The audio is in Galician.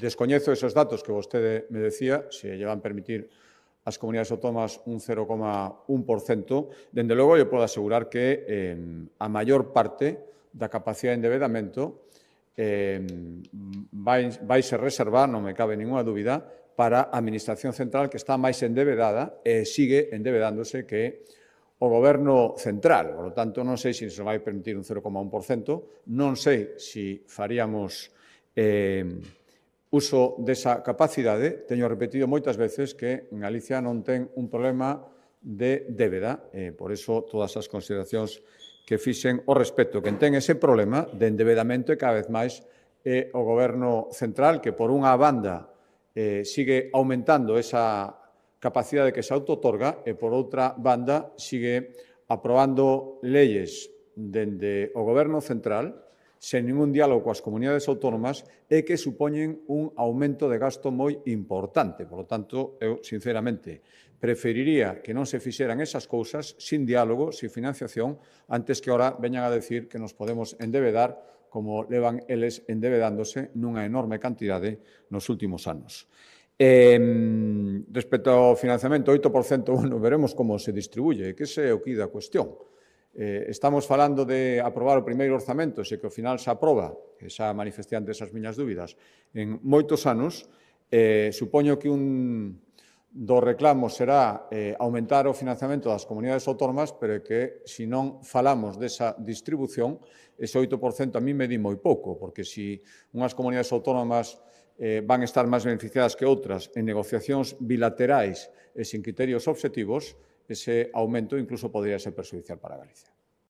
Descoñezo esos datos que vostede me decía, se lle van permitir ás comunidades autónomas un 0,1%, dende logo lle podo asegurar que a maior parte da capacidade de endebedamento vai se reservar, non me cabe ninguna dúbida, para a Administración Central, que está máis endebedada e sigue endebedándose que o Goberno central. Por lo tanto, non sei se se vai permitir un 0,1%, non sei se faríamos uso desa capacidade. Teño repetido moitas veces que en Galicia non ten un problema de débeda. Por iso, todas as consideracións que fixen o respecto. Quen ten ese problema de endebedamento e cada vez máis é o Goberno central, que por unha banda sigue aumentando esa capacidade que se autotorga e, por outra banda, sigue aprobando leyes dende o Goberno central sen ningún diálogo coas comunidades autónomas e que supoñen un aumento de gasto moi importante. Por lo tanto, eu, sinceramente, preferiría que non se fixeran esas cousas sin diálogo, sin financiación, antes que ahora veñan a decir que nos podemos endebedar como levan eles endebedándose nunha enorme cantidade nos últimos anos. Respecto ao financiamento, 8%, bueno, veremos como se distribuye, que ese é o que da cuestión. Estamos falando de aprobar o primeiro orzamento, se que ao final se aproba, que xa manifestei antes as miñas dúbidas, en moitos anos, supoño que un dos reclamos será aumentar o financiamento das comunidades autónomas, pero que, se non falamos desa distribución, ese 8% a mí me di moi pouco, porque se unhas comunidades autónomas van estar máis beneficiadas que outras en negociacións bilaterais e sin criterios obxectivos, ese aumento incluso podría ser perxudicial para Galicia.